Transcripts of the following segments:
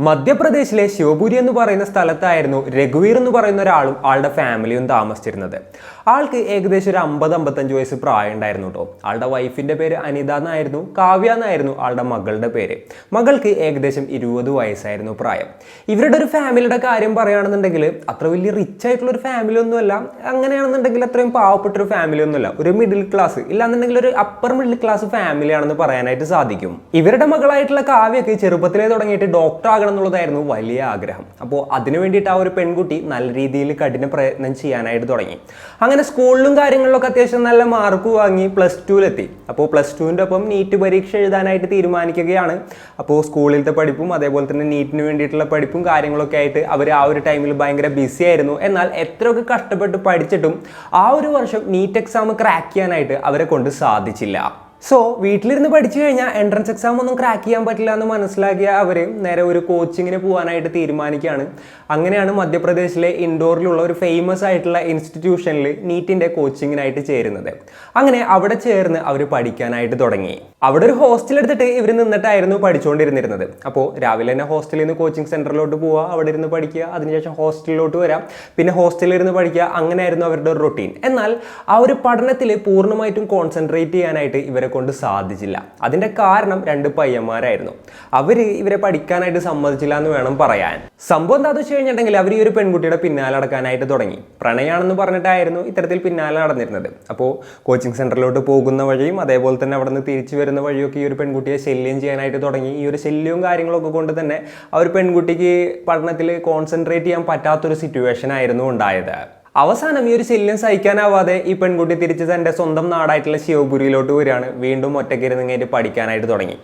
മധ്യപ്രദേശിലെ ശിവപുരി എന്ന് പറയുന്ന സ്ഥലത്തായിരുന്നു രഘുവീർ എന്ന് പറയുന്ന ഒരാളും ആളുടെ ഫാമിലിയും താമസിച്ചിരുന്നത്. ആൾക്ക് ഏകദേശം ഒരു 50-55 വയസ്സ് പ്രായം ഉണ്ടായിരുന്നു കേട്ടോ. ആളുടെ വൈഫിന്റെ പേര് അനിത എന്നായിരുന്നു, കാവ്യ എന്നായിരുന്നു ആളുടെ മകളുടെ പേര്. മകൾക്ക് ഏകദേശം 20 വയസ്സായിരുന്നു പ്രായം. ഇവരുടെ ഒരു ഫാമിലിയുടെ കാര്യം പറയുകയാണെന്നുണ്ടെങ്കിൽ അത്ര വലിയ റിച്ച് ആയിട്ടുള്ള ഒരു ഫാമിലി ഒന്നുമല്ല. അങ്ങനെയാണെന്നുണ്ടെങ്കിൽ അത്രയും പാവപ്പെട്ട ഒരു ഫാമിലി ഒന്നുമല്ല, ഒരു മിഡിൽ ക്ലാസ്, ഇല്ലാന്നുണ്ടെങ്കിൽ ഒരു അപ്പർ മിഡിൽ ക്ലാസ് ഫാമിലി ആണെന്ന് പറയാനായിട്ട് സാധിക്കും. ഇവരുടെ മകളായിട്ടുള്ള കാവ്യക്ക് ചെറുപ്പത്തിലേ തുടങ്ങിയിട്ട് ഡോക്ടർ ആകണം എന്നുള്ളതായിരുന്നു വലിയ ആഗ്രഹം. അപ്പോൾ അതിനു വേണ്ടിയിട്ട് ആ ഒരു പെൺകുട്ടി നല്ല രീതിയിൽ കഠിന പ്രയത്നം ചെയ്യാനായിട്ട് തുടങ്ങി. അങ്ങനെ സ്കൂളിലും കാര്യങ്ങളിലൊക്കെ അത്യാവശ്യം നല്ല മാർക്ക് വാങ്ങി +2-ലെത്തി. അപ്പോൾ +2-ൻ്റെ ഒപ്പം നീറ്റ് പരീക്ഷ എഴുതാനായിട്ട് തീരുമാനിക്കുകയാണ്. അപ്പോൾ സ്കൂളിലത്തെ പഠിപ്പും അതേപോലെ തന്നെ നീറ്റിന് വേണ്ടിയിട്ടുള്ള പഠിപ്പും കാര്യങ്ങളൊക്കെ ആയിട്ട് അവർ ആ ഒരു ടൈമിൽ ഭയങ്കര ബിസി ആയിരുന്നു. എന്നാൽ എത്രയൊക്കെ കഷ്ടപ്പെട്ട് പഠിച്ചിട്ടും ആ ഒരു വർഷം നീറ്റ് എക്സാം ക്രാക്ക് ചെയ്യാനായിട്ട് അവരെ കൊണ്ട് സാധിച്ചില്ല. സോ വീട്ടിലിരുന്ന് പഠിച്ചു കഴിഞ്ഞാൽ എൻട്രൻസ് എക്സാം ഒന്നും ക്രാക്ക് ചെയ്യാൻ പറ്റില്ല എന്ന് മനസ്സിലാക്കിയ അവർ നേരെ ഒരു കോച്ചിങ്ങിന് പോകാനായിട്ട് തീരുമാനിക്കുകയാണ്. അങ്ങനെയാണ് മധ്യപ്രദേശിലെ ഇൻഡോറിലുള്ള ഒരു ഫേമസ് ആയിട്ടുള്ള ഇൻസ്റ്റിറ്റ്യൂഷനിൽ നീറ്റിൻ്റെ കോച്ചിങ്ങിനായിട്ട് ചേരുന്നത്. അങ്ങനെ അവിടെ ചേർന്ന് അവർ പഠിക്കാനായിട്ട് തുടങ്ങി. അവിടെ ഒരു ഹോസ്റ്റൽ എടുത്തിട്ട് ഇവർ നിന്നിട്ടായിരുന്നു പഠിച്ചുകൊണ്ടിരുന്നിരുന്നത്. അപ്പോൾ രാവിലെ തന്നെ ഹോസ്റ്റലിൽ നിന്ന് കോച്ചിങ് സെൻറ്ററിലോട്ട് പോവുക, അവിടെ ഇരുന്ന് പഠിക്കുക, അതിനുശേഷം ഹോസ്റ്റലിലോട്ട് വരാം, പിന്നെ ഹോസ്റ്റലിൽ ഇരുന്ന് പഠിക്കുക. അങ്ങനെയായിരുന്നു അവരുടെ ഒരു റൊട്ടീൻ. എന്നാൽ ആ ഒരു പഠനത്തിൽ പൂർണ്ണമായിട്ടും കോൺസെൻട്രേറ്റ് ചെയ്യാനായിട്ട് ഇവരെ കൊണ്ട് സാധിച്ചില്ല. അതിൻ്റെ കാരണം 2 പയ്യന്മാരായിരുന്നു. അവർ ഇവരെ പഠിക്കാനായിട്ട് സമ്മതിച്ചില്ല എന്ന് വേണം പറയാൻ. സംഭവം എന്താണെന്ന് വെച്ച് കഴിഞ്ഞിട്ടുണ്ടെങ്കിൽ അവർ ഈ ഒരു പെൺകുട്ടിയുടെ പിന്നാലെ നടക്കാനായിട്ട് തുടങ്ങി. പ്രണയാണെന്ന് പറഞ്ഞിട്ടായിരുന്നു ഇത്തരത്തിൽ പിന്നാലെ നടന്നിരുന്നത്. അപ്പോൾ കോച്ചിങ് സെൻറ്ററിലോട്ട് പോകുന്ന വഴിയും അതേപോലെ തന്നെ അവിടെ നിന്ന് തിരിച്ചു വരുന്ന വഴിയൊക്കെ ഈ ഒരു പെൺകുട്ടിയെ ശല്യം ചെയ്യാനായിട്ട് തുടങ്ങി. ഈ ഒരു ശല്യവും കാര്യങ്ങളൊക്കെ കൊണ്ട് തന്നെ ആ ഒരു പെൺകുട്ടിക്ക് പഠനത്തിൽ കോൺസെൻട്രേറ്റ് ചെയ്യാൻ പറ്റാത്തൊരു സിറ്റുവേഷൻ ആയിരുന്നു ഉണ്ടായത്. അവസാനം ഈ ഒരു ശല്യം സഹിക്കാനാവാതെ ഈ പെൺകുട്ടി തിരിച്ച് തൻ്റെ സ്വന്തം നാടായിട്ടുള്ള ശിവപുരിയിലോട്ട് വരികയാണ്. വീണ്ടും ഒറ്റയ്ക്കിരുന്നിങ്ങേറ്റ് പഠിക്കാനായിട്ട് തുടങ്ങി.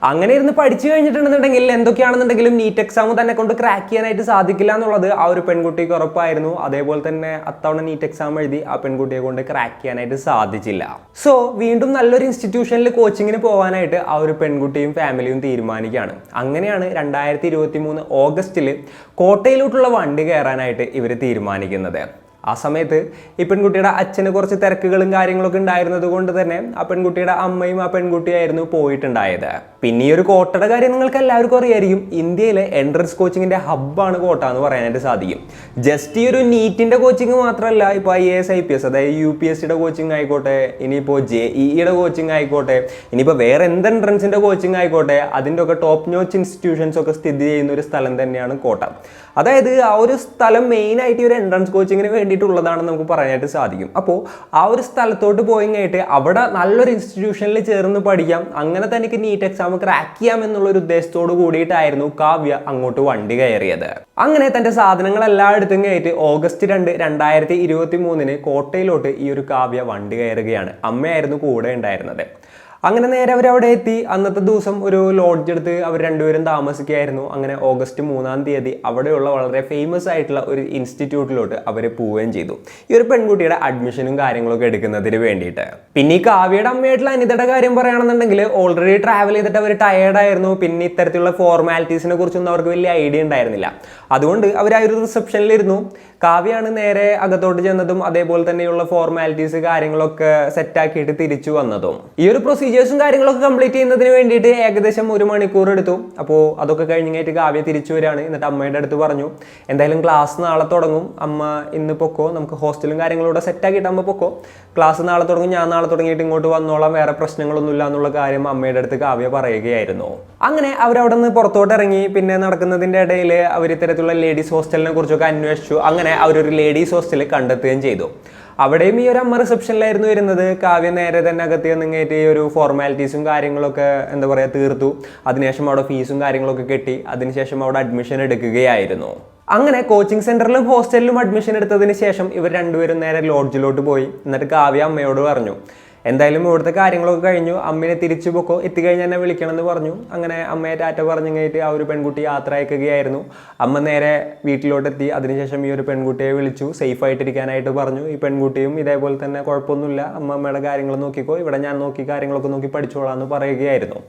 അങ്ങനെ ഇരുന്ന് പഠിച്ചു കഴിഞ്ഞിട്ടുണ്ടെന്നുണ്ടെങ്കിൽ എന്തൊക്കെയാണെന്നുണ്ടെങ്കിലും നീറ്റ് എക്സാം തന്നെ കൊണ്ട് ക്രാക്ക് ചെയ്യാനായിട്ട് സാധിക്കില്ല എന്നുള്ളത് ആ ഒരു പെൺകുട്ടിക്ക് ഉറപ്പായിരുന്നു. അതേപോലെ തന്നെ അത്തവണ നീറ്റ് എക്സാം എഴുതി ആ പെൺകുട്ടിയെ കൊണ്ട് ക്രാക്ക് ചെയ്യാനായിട്ട് സാധിച്ചില്ല. സോ വീണ്ടും നല്ലൊരു ഇൻസ്റ്റിറ്റ്യൂഷനിൽ കോച്ചിങ്ങിന് പോകാനായിട്ട് ആ ഒരു പെൺകുട്ടിയും ഫാമിലിയും തീരുമാനിക്കുകയാണ്. അങ്ങനെയാണ് 2023 ഓഗസ്റ്റിൽ കോട്ടയിലോട്ടുള്ള വണ്ടി കയറാനായിട്ട് ഇവർ തീരുമാനിക്കുന്നത്. ആ സമയത്ത് ഈ പെൺകുട്ടിയുടെ അച്ഛന് കുറച്ച് തിരക്കുകളും കാര്യങ്ങളൊക്കെ ഉണ്ടായിരുന്നത് കൊണ്ട് തന്നെ ആ പെൺകുട്ടിയുടെ അമ്മയും ആ പെൺകുട്ടിയായിരുന്നു പോയിട്ടുണ്ടായത്. പിന്നെ ഈ ഒരു കോട്ടയുടെ കാര്യം നിങ്ങൾക്ക് എല്ലാവർക്കും അറിയായിരിക്കും. ഇന്ത്യയിലെ എൻട്രൻസ് കോച്ചിങ്ങിൻ്റെ ഹബ്ബാണ് കോട്ട എന്ന് പറയാനായിട്ട് സാധിക്കും. ജസ്റ്റ് ഈ ഒരു നീറ്റിൻ്റെ കോച്ചിങ് മാത്രമല്ല, ഇപ്പോൾ IAS IPS അതായത് UPSCയുടെ കോച്ചിങ് ആയിക്കോട്ടെ, ഇനിയിപ്പോൾ JEEയുടെ കോച്ചിങ് ആയിക്കോട്ടെ, ഇനിയിപ്പോൾ വേറെ എന്ത് എൻട്രൻസിൻ്റെ കോച്ചിങ് ആയിക്കോട്ടെ, അതിൻ്റെ ഒക്കെ ടോപ്പ് നോച്ച് ഇൻസ്റ്റിറ്റ്യൂഷൻസ് ഒക്കെ സ്ഥിതി ചെയ്യുന്ന ഒരു സ്ഥലം തന്നെയാണ് കോട്ട. അതായത് ആ ഒരു സ്ഥലം മെയിനായിട്ട് ഒരു എൻട്രൻസ് കോച്ചിങ്ങിന് വേണ്ടിയിട്ടുള്ളതാണെന്ന് നമുക്ക് പറയാനായിട്ട് സാധിക്കും. അപ്പോൾ ആ ഒരു സ്ഥലത്തോട്ട് പോയി കഴിഞ്ഞിട്ട് അവിടെ നല്ലൊരു ഇൻസ്റ്റിറ്റ്യൂഷനിൽ ചേർന്ന് പഠിക്കാം, അങ്ങനെ തനിക്ക് നീറ്റ് എക്സാം ക്രാക്ക് ചെയ്യാം എന്നുള്ളൊരു ഉദ്ദേശത്തോട് കൂടിയിട്ടായിരുന്നു കാവ്യ അങ്ങോട്ട് വണ്ടി കയറിയത്. അങ്ങനെ തൻ്റെ സാധനങ്ങളെല്ലാം എടുത്തും കയറ്റി ഓഗസ്റ്റ് 2, 2023 കോട്ടയിലോട്ട് ഈ ഒരു കാവ്യ വണ്ടി കയറുകയാണ്. അമ്മയായിരുന്നു കൂടെ ഉണ്ടായിരുന്നത്. അങ്ങനെ നേരെ അവരവിടെ എത്തി. അന്നത്തെ ദിവസം ഒരു ലോഡ്ജ് എടുത്ത് അവർ രണ്ടുപേരും താമസിക്കുകയായിരുന്നു. അങ്ങനെ ഓഗസ്റ്റ് 3-ാം തീയതി അവിടെയുള്ള വളരെ ഫേമസ് ആയിട്ടുള്ള ഒരു ഇൻസ്റ്റിറ്റ്യൂട്ടിലോട്ട് അവർ പോവുകയും ചെയ്തു, ഈ ഒരു പെൺകുട്ടിയുടെ അഡ്മിഷനും കാര്യങ്ങളൊക്കെ എടുക്കുന്നതിന് വേണ്ടിയിട്ട്. പിന്നെ ഈ കാവ്യയുടെ അമ്മയായിട്ടുള്ള അനിതയുടെ കാര്യം പറയുകയാണെന്നുണ്ടെങ്കിൽ ഓൾറെഡി ട്രാവൽ ചെയ്തിട്ട് അവർ ടയേർഡായിരുന്നു. പിന്നെ ഇത്തരത്തിലുള്ള ഫോർമാലിറ്റീസിനെ കുറിച്ചൊന്നും അവർക്ക് വലിയ ഐഡിയ ഉണ്ടായിരുന്നില്ല. അതുകൊണ്ട് അവർ ആ ഒരു റിസപ്ഷനിലിരുന്നു. കാവ്യാണ് നേരെ അകത്തോട്ട് ചെന്നതും അതേപോലെ തന്നെയുള്ള ഫോർമാലിറ്റീസ് കാര്യങ്ങളൊക്കെ സെറ്റാക്കിയിട്ട് തിരിച്ചു വന്നതും. ഈ ഒരു പ്രൊസീജിയേഴ്സും കാര്യങ്ങളൊക്കെ കംപ്ലീറ്റ് ചെയ്യുന്നതിന് വേണ്ടിയിട്ട് ഏകദേശം 1 മണിക്കൂർ എടുത്തു. അപ്പോൾ അതൊക്കെ കഴിഞ്ഞിട്ട് കാവ്യ തിരിച്ചു വരികയാണ്. എന്നിട്ട് അമ്മയുടെ അടുത്ത് പറഞ്ഞു, എന്തായാലും ക്ലാസ് നാളെ തുടങ്ങും, അമ്മ ഇന്ന് പൊക്കോ, നമുക്ക് ഹോസ്റ്റലും കാര്യങ്ങളൂടെ സെറ്റാക്കിയിട്ട് അമ്മ പൊക്കോ, ക്ലാസ് നാളെ തുടങ്ങും, ഞാൻ നാളെ തുടങ്ങിയിട്ട് ഇങ്ങോട്ട് വന്നോളാം, വേറെ പ്രശ്നങ്ങളൊന്നുമില്ല എന്നുള്ള കാര്യം അമ്മയുടെ അടുത്ത് കാവ്യ പറയുകയായിരുന്നു. അങ്ങനെ അവരവിടെ നിന്ന് പുറത്തോട്ട് ഇറങ്ങി. പിന്നെ നടക്കുന്നതിൻ്റെ ഇടയിൽ അവർ ഇത്തരത്തിലുള്ള ലേഡീസ് ഹോസ്റ്റലിനെ കുറിച്ചൊക്കെ അന്വേഷിച്ചു. അങ്ങനെ അവരൊരു ലേഡീസ് ഹോസ്റ്റൽ കണ്ടെത്തുകയും ചെയ്തു. അവിടെയും ഈ ഒരു അമ്മ റിസപ്ഷനിലായിരുന്നു വരുന്നത്. കാവ്യ നേരെ തന്നെ അകത്ത് നിങ്ങേറ്റ് ഈ ഒരു ഫോർമാലിറ്റീസും കാര്യങ്ങളൊക്കെ എന്താ പറയുക തീർത്തു. അതിനുശേഷം അവിടെ ഫീസും കാര്യങ്ങളൊക്കെ കെട്ടി അതിനുശേഷം അവിടെ അഡ്മിഷൻ എടുക്കുകയായിരുന്നു. അങ്ങനെ കോച്ചിങ് സെൻറ്ററിലും ഹോസ്റ്റലിലും അഡ്മിഷൻ എടുത്തതിന് ശേഷം ഇവർ രണ്ടുപേരും നേരെ ലോഡ്ജിലോട്ട് പോയി. എന്നിട്ട് കാവ്യ അമ്മയോട് പറഞ്ഞു, എന്തായാലും ഇവിടുത്തെ കാര്യങ്ങളൊക്കെ കഴിഞ്ഞു, അമ്മയെ തിരിച്ചു പോക്കോ, എത്തിക്കഴിഞ്ഞ് എന്നെ വിളിക്കണം എന്ന് പറഞ്ഞു. അങ്ങനെ അമ്മയെ ടാറ്റ പറഞ്ഞു കഴിഞ്ഞിട്ട് ആ ഒരു പെൺകുട്ടി യാത്ര അയക്കുകയായിരുന്നു. അമ്മ നേരെ വീട്ടിലോട്ടെത്തി. അതിനുശേഷം ഈ ഒരു പെൺകുട്ടിയെ വിളിച്ചു, സേഫ് ആയിട്ടിരിക്കാനായിട്ട് പറഞ്ഞു. ഈ പെൺകുട്ടിയും ഇതേപോലെ തന്നെ കുഴപ്പമൊന്നുമില്ല, അമ്മയുടെ കാര്യങ്ങൾ നോക്കിക്കോ, ഇവിടെ ഞാൻ നോക്കി കാര്യങ്ങളൊക്കെ നോക്കി പഠിച്ചോളാം എന്ന് പറയുകയായിരുന്നു.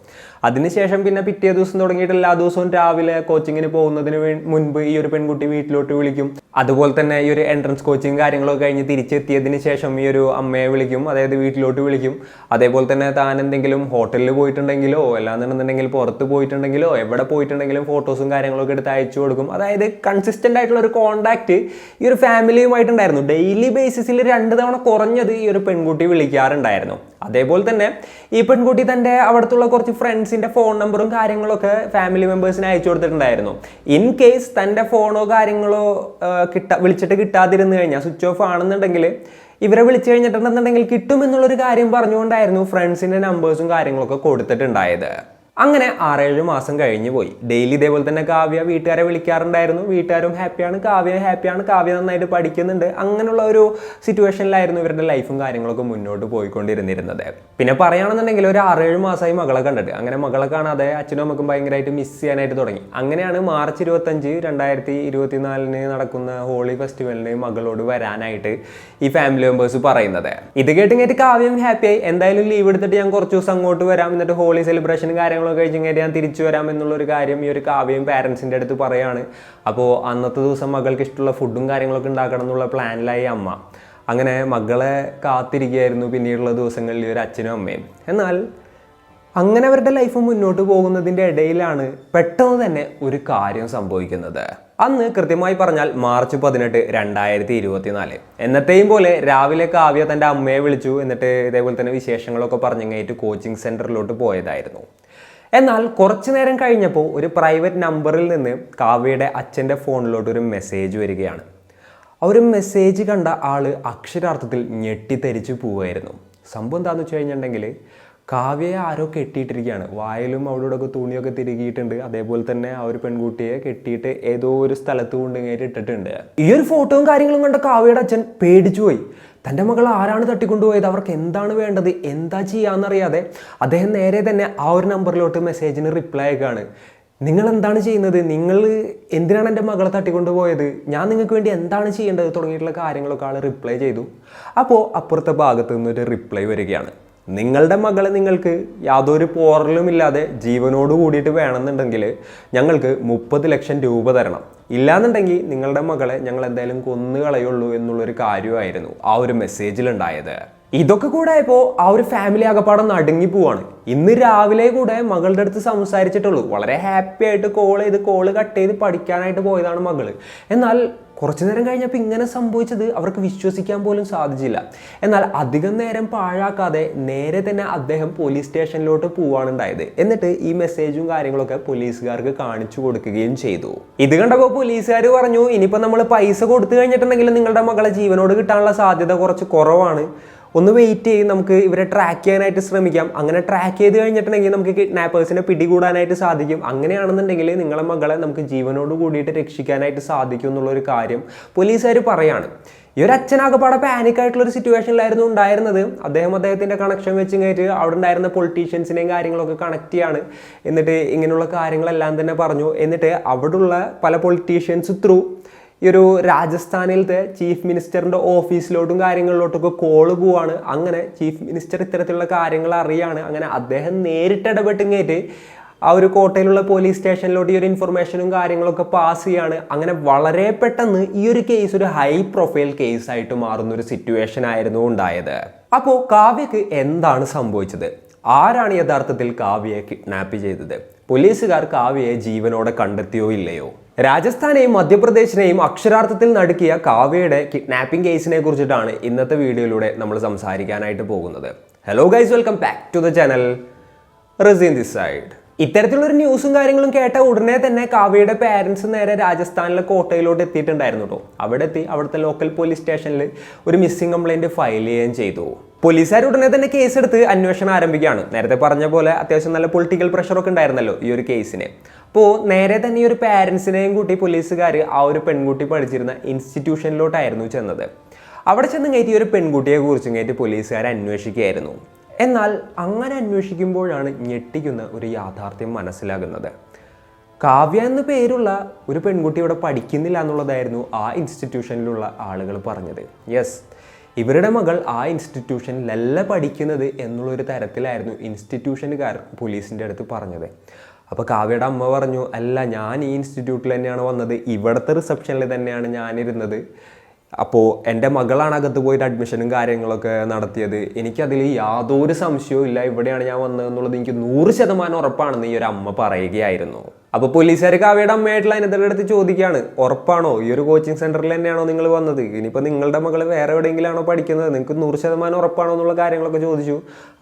അതിനുശേഷം പിന്നെ പിറ്റേ ദിവസം തുടങ്ങിയിട്ട് എല്ലാ ദിവസവും രാവിലെ കോച്ചിങ്ങിന് പോകുന്നതിന് മുൻപ് ഈ ഒരു പെൺകുട്ടി വീട്ടിലോട്ട് വിളിക്കും. അതുപോലെ തന്നെ ഈ ഒരു എൻട്രൻസ് കോച്ചിങ് കാര്യങ്ങളൊക്കെ കഴിഞ്ഞ് തിരിച്ചെത്തിയതിന് ശേഷം ഈ ഒരു അമ്മയെ വിളിക്കും, അതായത് വീട്ടിലോട്ട് വിളിക്കും. അതേപോലെ തന്നെ താൻ എന്തെങ്കിലും ഹോട്ടലിൽ പോയിട്ടുണ്ടെങ്കിലോ അല്ലാന്നുണ്ടെന്നുണ്ടെങ്കിൽ പുറത്ത് പോയിട്ടുണ്ടെങ്കിലോ എവിടെ പോയിട്ടുണ്ടെങ്കിലും ഫോട്ടോസും കാര്യങ്ങളൊക്കെ എടുത്ത് അയച്ചു കൊടുക്കും. അതായത് കൺസിസ്റ്റന്റ് ആയിട്ടുള്ള ഒരു കോണ്ടാക്ട് ഈ ഒരു ഫാമിലിയുമായിട്ടുണ്ടായിരുന്നു. ഡെയിലി ബേസിസിൽ 2 തവണ കുറഞ്ഞത് ഈ ഒരു പെൺകുട്ടി വിളിക്കാറുണ്ടായിരുന്നു. അതേപോലെ തന്നെ ഈ പെൺകുട്ടി തൻ്റെ അവിടുത്തെ കുറച്ച് ഫ്രണ്ട്സിൻ്റെ ഫോൺ നമ്പറും കാര്യങ്ങളൊക്കെ ഫാമിലി മെമ്പേഴ്സിന് അയച്ചു കൊടുത്തിട്ടുണ്ടായിരുന്നു. ഇൻ കേസ് തൻ്റെ ഫോണോ കാര്യങ്ങളോ വിളിച്ചിട്ട് കിട്ടാതിരുന്നു കഴിഞ്ഞാൽ, സ്വിച്ച് ഓഫ് ആണെന്നുണ്ടെങ്കിൽ ഇവരെ വിളിച്ചു കഴിഞ്ഞിട്ടുണ്ടെന്നുണ്ടെങ്കിൽ കിട്ടുമെന്നുള്ളൊരു കാര്യം പറഞ്ഞുകൊണ്ടായിരുന്നു ഫ്രണ്ട്സിൻ്റെ നമ്പേഴ്സും കാര്യങ്ങളൊക്കെ കൊടുത്തിട്ടുണ്ടായത്. അങ്ങനെ 6-7 മാസം കഴിഞ്ഞു പോയി. ഡെയിലി ഇതേപോലെ തന്നെ കാവ്യ വീട്ടുകാരെ വിളിക്കാറുണ്ടായിരുന്നു. വീട്ടുകാരും ഹാപ്പിയാണ്, കാവ്യ ഹാപ്പിയാണ്, കാവ്യ നന്നായിട്ട് പഠിക്കുന്നുണ്ട്. അങ്ങനെയുള്ള ഒരു സിറ്റുവേഷനിലായിരുന്നു ഇവരുടെ ലൈഫും കാര്യങ്ങളൊക്കെ മുന്നോട്ട് പോയിക്കൊണ്ടിരുന്നിരുന്നത്. പിന്നെ പറയുകയാണെന്നുണ്ടെങ്കിൽ ഒരു 6-7 മാസമായി മകളെ കണ്ടിട്ട്. അങ്ങനെ മകളെ കാണാതെ അച്ഛനും അമ്മക്കും ഭയങ്കരമായിട്ട് മിസ് ചെയ്യാനായിട്ട് തുടങ്ങി. അങ്ങനെയാണ് മാർച്ച് 25, 2024 നടക്കുന്ന ഹോളി ഫെസ്റ്റിവലിന് മകളോട് വരാനായിട്ട് ഈ ഫാമിലി മെമ്പേഴ്സ് പറയുന്നത്. ഇത് കേട്ട് കാവ്യം ഹാപ്പിയായി. എന്തായാലും ലീവ് എടുത്തിട്ട് ഞാൻ കുറച്ച് ദിവസം അങ്ങോട്ട് വരാം, എന്നിട്ട് ഹോളി സെലിബ്രേഷനും കാര്യങ്ങളും കഴിഞ്ഞിട്ട് ഞാൻ തിരിച്ചു വരാം എന്നുള്ളൊരു കാര്യം ഈ ഒരു കാവ്യയും പാരൻസിൻ്റെ അടുത്ത് പറയാണ്. അപ്പോൾ അന്നത്തെ ദിവസം മകൾക്ക് ഇഷ്ടമുള്ള ഫുഡും കാര്യങ്ങളൊക്കെ ഉണ്ടാക്കണം എന്നുള്ള പ്ലാനിലായി അമ്മ. അങ്ങനെ മകളെ കാത്തിരിക്കുകയായിരുന്നു പിന്നീടുള്ള ദിവസങ്ങളിൽ ഒരു അച്ഛനും അമ്മയും. എന്നാൽ അങ്ങനെ അവരുടെ ലൈഫ് മുന്നോട്ട് പോകുന്നതിൻ്റെ ഇടയിലാണ് പെട്ടെന്ന് തന്നെ ഒരു കാര്യം സംഭവിക്കുന്നത്. അന്ന് കൃത്യമായി പറഞ്ഞാൽ മാർച്ച് 18, 2024. എന്നത്തെയും പോലെ രാവിലെ കാവ്യ തൻ്റെ അമ്മയെ വിളിച്ചു. എന്നിട്ട് ഇതേപോലെ തന്നെ വിശേഷങ്ങളൊക്കെ പറഞ്ഞങ്ങായിട്ട് കോച്ചിങ് സെൻറ്ററിലോട്ട് പോയതായിരുന്നു. എന്നാൽ കുറച്ചു നേരം കഴിഞ്ഞപ്പോൾ ഒരു പ്രൈവറ്റ് നമ്പറിൽ നിന്ന് കാവ്യയുടെ അച്ഛൻ്റെ ഫോണിലോട്ട് ഒരു മെസ്സേജ് വരികയാണ്. ആ ഒരു മെസ്സേജ് കണ്ട ആള് അക്ഷരാർത്ഥത്തിൽ ഞെട്ടിത്തരിച്ചു പോവുമായിരുന്നു. സംഭവം എന്താണെന്ന് വെച്ച് കഴിഞ്ഞിട്ടുണ്ടെങ്കിൽ കാവ്യയെ ആരോ കെട്ടിയിട്ടിരിക്കുകയാണ്. വായിലും അവിടെയൊക്കെ തുണിയൊക്കെ തിരുകിയിട്ടുണ്ട്. അതേപോലെ തന്നെ ആ ഒരു പെൺകുട്ടിയെ കെട്ടിയിട്ട് ഏതോ ഒരു സ്ഥലത്ത് കൊണ്ടുകയറ്റി ഇട്ടിട്ടുണ്ട്. ഈ ഒരു ഫോട്ടോയും കാര്യങ്ങളും കണ്ട കാവ്യയുടെ അച്ഛൻ പേടിച്ചു പോയി. തൻ്റെ മകൾ ആരാണ് തട്ടിക്കൊണ്ടുപോയത്, അവർക്ക് എന്താണ് വേണ്ടത്, എന്താ ചെയ്യാമെന്നറിയാതെ അദ്ദേഹം നേരെ തന്നെ ആ ഒരു നമ്പറിലോട്ട് മെസ്സേജിന് റിപ്ലൈ ആക്കുകയാണ്. നിങ്ങൾ എന്താണ് ചെയ്യുന്നത്, നിങ്ങൾ എന്തിനാണ് എൻ്റെ മകളെ തട്ടിക്കൊണ്ടുപോയത്, ഞാൻ നിങ്ങൾക്ക് വേണ്ടി എന്താണ് ചെയ്യേണ്ടത് തുടങ്ങിയിട്ടുള്ള കാര്യങ്ങളൊക്കെ ആൾ റിപ്ലൈ ചെയ്തു. അപ്പോൾ അപ്പുറത്തെ ഭാഗത്ത് നിന്നൊരു റിപ്ലൈ വരികയാണ്. നിങ്ങളുടെ മകളെ നിങ്ങൾക്ക് യാതൊരു പോറലുമില്ലാതെ ജീവനോട് കൂടിയിട്ട് വേണമെന്നുണ്ടെങ്കിൽ ഞങ്ങൾക്ക് 30 ലക്ഷം രൂപ തരണം. ഇല്ലാന്നുണ്ടെങ്കിൽ നിങ്ങളുടെ മകളെ ഞങ്ങൾ എന്തായാലും കൊന്നു കളയുള്ളൂ എന്നുള്ളൊരു കാര്യമായിരുന്നു ആ ഒരു മെസ്സേജിലുണ്ടായത്. ഇതൊക്കെ കൂടെ ആയപ്പോൾ ആ ഒരു ഫാമിലി ആകപ്പാടെ നടുങ്ങി പോവാണ്. ഇന്ന് രാവിലെ കൂടെ മകളുടെ അടുത്ത് സംസാരിച്ചിട്ടുള്ളൂ. വളരെ ഹാപ്പി ആയിട്ട് കോള് കട്ട് ചെയ്ത് പഠിക്കാനായിട്ട് പോയതാണ് മകള്. എന്നാൽ കുറച്ചു നേരം കഴിഞ്ഞപ്പോൾ ഇങ്ങനെ സംഭവിച്ചത് അവർക്ക് വിശ്വസിക്കാൻ പോലും സാധിച്ചില്ല. എന്നാൽ അധികം നേരം പാഴാക്കാതെ നേരെ തന്നെ അദ്ദേഹം പോലീസ് സ്റ്റേഷനിലോട്ട് പോവാണ് ഉണ്ടായത്. എന്നിട്ട് ഈ മെസ്സേജും കാര്യങ്ങളൊക്കെ പോലീസുകാർക്ക് കാണിച്ചു കൊടുക്കുകയും ചെയ്തു. ഇത് കണ്ടപ്പോൾ പോലീസുകാർ പറഞ്ഞു, ഇനിയിപ്പോൾ നമ്മൾ പൈസ കൊടുത്തു കഴിഞ്ഞിട്ടുണ്ടെങ്കിൽ നിങ്ങളുടെ മകളെ ജീവനോട് കിട്ടാനുള്ള സാധ്യത കുറച്ച് കുറവാണ്, ഒന്ന് വെയിറ്റ് ചെയ്യും, നമുക്ക് ഇവരെ ട്രാക്ക് ചെയ്യാനായിട്ട് ശ്രമിക്കാം. അങ്ങനെ ട്രാക്ക് ചെയ്ത് കഴിഞ്ഞിട്ടുണ്ടെങ്കിൽ നമുക്ക് കിഡ്നാപ്പേഴ്സിനെ പിടികൂടാനായിട്ട് സാധിക്കും. അങ്ങനെയാണെന്നുണ്ടെങ്കിൽ നിങ്ങളെ മകളെ നമുക്ക് ജീവനോട് കൂടിയിട്ട് രക്ഷിക്കാനായിട്ട് സാധിക്കും എന്നുള്ളൊരു കാര്യം പോലീസുകാർ പറയാണ്. ഈ ഒരു അച്ഛനാകപ്പാടെ പാനിക്കായിട്ടുള്ളൊരു സിറ്റുവേഷനിലായിരുന്നു ഉണ്ടായിരുന്നത്. അദ്ദേഹത്തിൻ്റെ കണക്ഷൻ വെച്ച് കഴിഞ്ഞിട്ട് അവിടെ ഉണ്ടായിരുന്ന പൊളിറ്റീഷ്യൻസിനെയും കാര്യങ്ങളൊക്കെ കണക്ട് ചെയ്യാണ്. എന്നിട്ട് ഇങ്ങനെയുള്ള കാര്യങ്ങളെല്ലാം തന്നെ പറഞ്ഞു. എന്നിട്ട് അവിടെയുള്ള പല പൊളിറ്റീഷ്യൻസ് ത്രൂ ഈ ഒരു രാജസ്ഥാനിലത്തെ ചീഫ് മിനിസ്റ്ററിൻ്റെ ഓഫീസിലോട്ടും കാര്യങ്ങളിലോട്ടൊക്കെ കോള് പോവാണ്. അങ്ങനെ ചീഫ് മിനിസ്റ്റർ ഇത്തരത്തിലുള്ള കാര്യങ്ങൾ അറിയാണ്. അങ്ങനെ അദ്ദേഹം നേരിട്ട് ഇടപെട്ടുകയായിട്ട് ആ ഒരു കോട്ടയിലുള്ള പോലീസ് സ്റ്റേഷനിലോട്ട് ഈ ഒരു ഇൻഫർമേഷനും കാര്യങ്ങളൊക്കെ പാസ് ചെയ്യാണ്. അങ്ങനെ വളരെ പെട്ടെന്ന് ഈ ഒരു കേസ് ഒരു ഹൈ പ്രൊഫൈൽ കേസായിട്ട് മാറുന്ന ഒരു സിറ്റുവേഷൻ ആയിരുന്നു ഉണ്ടായത്. അപ്പോൾ കാവ്യക്ക് എന്താണ് സംഭവിച്ചത്? ആരാണ് യഥാർത്ഥത്തിൽ കാവ്യയെ കിഡ്നാപ്പ് ചെയ്തത്? പോലീസുകാർ കാവ്യയെ ജീവനോടെ കണ്ടെത്തിയോ ഇല്ലയോ? രാജസ്ഥാനെയും മധ്യപ്രദേശിനെയും അക്ഷരാർത്ഥത്തിൽ നടുക്കിയ കാവ്യയുടെ കിഡ്നാപ്പിംഗ് കേസിനെ കുറിച്ചിട്ടാണ് ഇന്നത്തെ വീഡിയോയിലൂടെ നമ്മൾ സംസാരിക്കാനായിട്ട് പോകുന്നത്. Hello guys, welcome back to the channel. Razeen this side. ഇത്തരത്തിലുള്ളൊരു ന്യൂസും കാര്യങ്ങളും കേട്ട ഉടനെ തന്നെ കാവ്യയുടെ പാരൻസ് നേരെ രാജസ്ഥാനിലെ കോട്ടയിലോട്ട് എത്തിയിട്ടുണ്ടായിരുന്നു കേട്ടോ. അവിടെ എത്തി അവിടുത്തെ ലോക്കൽ പോലീസ് സ്റ്റേഷനിൽ ഒരു മിസ്സിംഗ് കംപ്ലൈൻറ്റ് ഫയൽ ചെയ്യുകയും ചെയ്തു. പോലീസുകാർ ഉടനെ തന്നെ കേസെടുത്ത് അന്വേഷണം ആരംഭിക്കുകയാണ്. നേരത്തെ പറഞ്ഞ പോലെ അത്യാവശ്യം നല്ല പൊളിറ്റിക്കൽ പ്രഷറൊക്കെ ഉണ്ടായിരുന്നല്ലോ ഈ ഒരു കേസിന്. അപ്പോൾ നേരെ തന്നെ ഈ ഒരു പാരൻസിനെയും കൂട്ടി പോലീസുകാർ ആ ഒരു പെൺകുട്ടി പഠിച്ചിരുന്ന ഇൻസ്റ്റിറ്റ്യൂഷനിലോട്ടായിരുന്നു ചെന്നത്. അവിടെ ചെന്ന് കയറ്റി ഒരു പെൺകുട്ടിയെ കുറിച്ചും കയറ്റി പോലീസുകാർ അന്വേഷിക്കുകയായിരുന്നു. എന്നാൽ അങ്ങനെ അന്വേഷിക്കുമ്പോഴാണ് ഞെട്ടിക്കുന്ന ഒരു യാഥാർത്ഥ്യം മനസ്സിലാകുന്നത്. കാവ്യ എന്ന പേരുള്ള ഒരു പെൺകുട്ടി ഇവിടെ പഠിക്കുന്നില്ല എന്നുള്ളതായിരുന്നു ആ ഇൻസ്റ്റിറ്റ്യൂഷനിലുള്ള ആളുകൾ പറഞ്ഞത്. യെസ്, ഇവരുടെ മകൾ ആ ഇൻസ്റ്റിറ്റ്യൂഷനിലല്ല പഠിക്കുന്നത് എന്നുള്ളൊരു തരത്തിലായിരുന്നു ഇൻസ്റ്റിറ്റ്യൂഷനുകാർ പോലീസിൻ്റെ അടുത്ത് പറഞ്ഞത്. അപ്പോൾ കാവ്യയുടെ അമ്മ പറഞ്ഞു, അല്ല, ഞാൻ ഈ ഇൻസ്റ്റിറ്റ്യൂട്ടിൽ തന്നെയാണ് വന്നത്, ഇവിടുത്തെ റിസപ്ഷനിൽ തന്നെയാണ് ഞാനിരുന്നത്. അപ്പോൾ എൻ്റെ മകളാണ് അകത്ത് പോയിട്ട് അഡ്മിഷനും കാര്യങ്ങളൊക്കെ നടത്തിയത്, എനിക്കതിൽ യാതൊരു സംശയവും ഇല്ല, ഇവിടെയാണ് ഞാൻ വന്നതെന്നുള്ളത് എനിക്ക് 100% ഉറപ്പാണെന്ന് ഈ ഒരു അമ്മ പറയുകയായിരുന്നു. അപ്പോൾ പോലീസുകാർ കാവ്യയുടെ അമ്മയായിട്ടുള്ള അനിതയുടെ അടുത്ത് ചോദിക്കുകയാണ്, ഉറപ്പാണോ ഈ ഒരു കോച്ചിങ് സെൻറ്ററിൽ തന്നെയാണോ നിങ്ങൾ വന്നത്, ഇനിയിപ്പോൾ നിങ്ങളുടെ മകൾ വേറെ എവിടെയെങ്കിലാണോ പഠിക്കുന്നത്, നിങ്ങൾക്ക് 100% ഉറപ്പാണോ എന്നുള്ള കാര്യങ്ങളൊക്കെ ചോദിച്ചു.